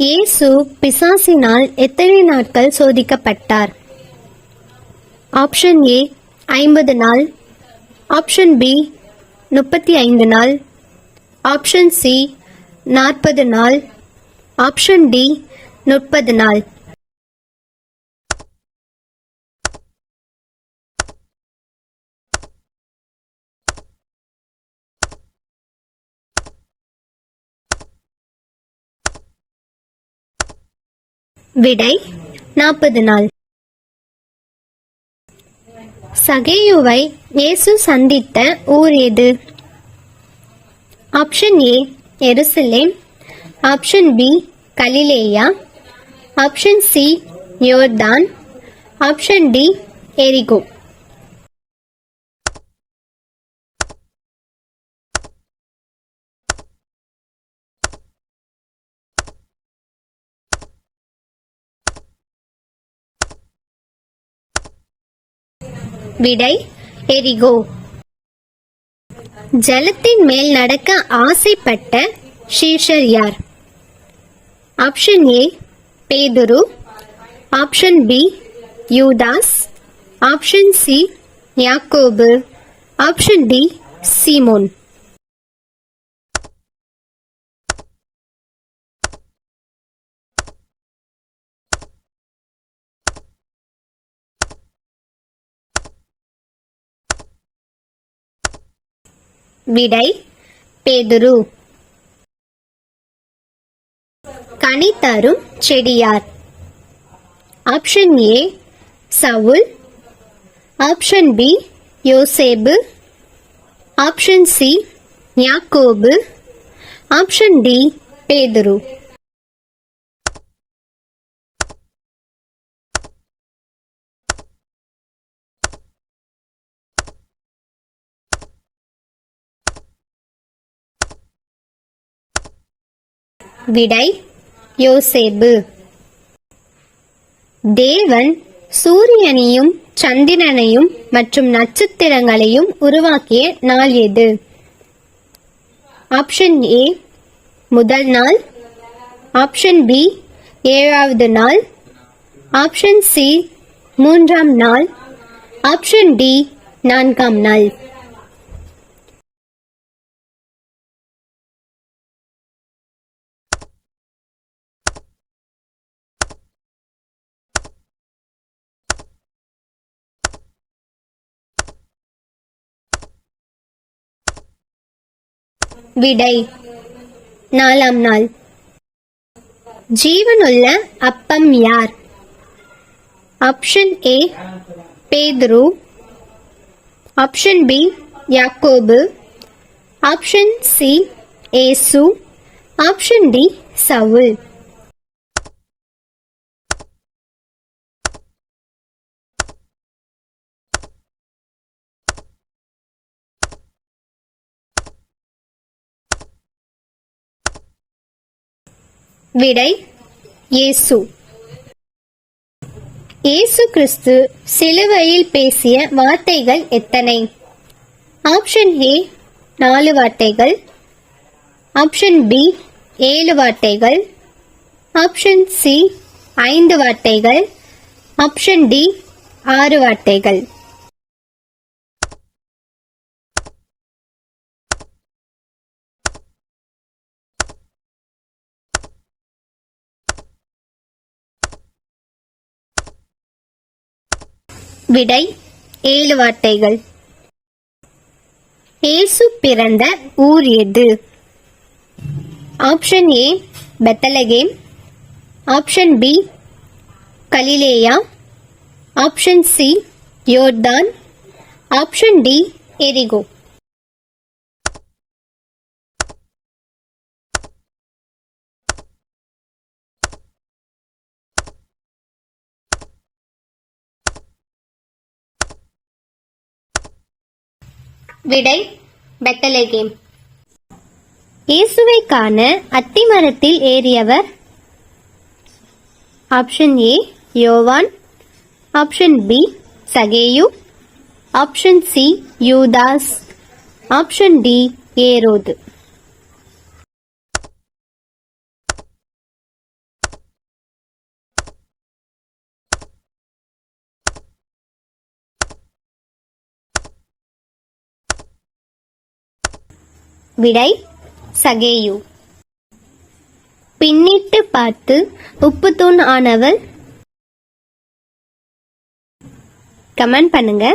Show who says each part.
Speaker 1: இயேசு பிசாசினால் எத்தனை நாட்கள் சோதிக்கப்பட்டார்? ஆப்ஷன் ஏ 50 நாள், ஆப்ஷன் பி 35 நாள், ஆப்ஷன் சி 40 நாள், ஆப்ஷன் டி 30 நாள். விடை 40 நாள். சகேயுவை இயேசு சந்தித்த ஊர் எது? ஆப்ஷன் ஏ எருசலேம், ஆப்ஷன் பி கலிலேயா, ஆப்ஷன் சி யோர்தான், ஆப்ஷன் டி எரிகோ. விடை எரிகோ. ஜலத்தின் மேல் நடக்க ஆசைப்பட்ட சீஷர் யார்? ஆப்ஷன் ஏ பேதுரு, ஆப்ஷன் பி யூதாஸ், ஆப்ஷன் சி யாக்கோபு, ஆப்ஷன் டி சீமோன். விடை பேதுரு. கனி தரும் செடியார்? ஆப்ஷன் ஏ சவுல், ஆப்ஷன் பி யோசேப்பு, ஆப்ஷன் சி யாக்கோபு, ஆப்ஷன் டி பேதுரு. விடை யோசேப்பு. தேவன் சூரியனையும் சந்திரனையும் மற்றும் நட்சத்திரங்களையும் உருவாக்கிய நாள் எது? ஆப்ஷன் ஏ முதல் நாள், ஆப்ஷன் பி 7வது நாள், ஆப்ஷன் சி 3ஆம் நாள், ஆப்ஷன் டி 4ஆம் நாள். விடை 4ஆம் நாள். ஜீவனுள்ள அப்பம் யார்? ஆப்ஷன் ஏ பேதுரு, ஆப்ஷன் பி யாக்கோபு, ஆப்ஷன் சி ஏசு, ஆப்ஷன் டி சவுல். விடை இயேசு. இயேசு கிறிஸ்து சிலுவையில் பேசிய வார்த்தைகள் எத்தனை? ஆப்ஷன் ஏ 4 வார்த்தைகள், ஆப்ஷன் பி 7 வார்த்தைகள், ஆப்ஷன் சி 5 வார்த்தைகள், ஆப்ஷன் டி 6 வார்த்தைகள். விடை 7 வார்த்தைகள். இயேசு பிறந்த ஊர் எது? ஆப்ஷன் ஏ பெத்லகேம், ஆப்ஷன் பி கலிலேயா, ஆப்ஷன் சி யோர்தான், ஆப்ஷன் டி எரிகோ. விடை பெத்லகேம். இயேசுவை காண அத்திமரத்தில் ஏறியவர்? ஆப்ஷன் ஏ யோவான், ஆப்ஷன் பி சகேயு, ஆப்ஷன் சி யூதாஸ், ஆப்ஷன் டி ஏரோது. விடை சகேயு. பின்னிட்டு பார்த்து உப்புத்தூண் ஆனவள். கமெண்ட் பண்ணுங்க.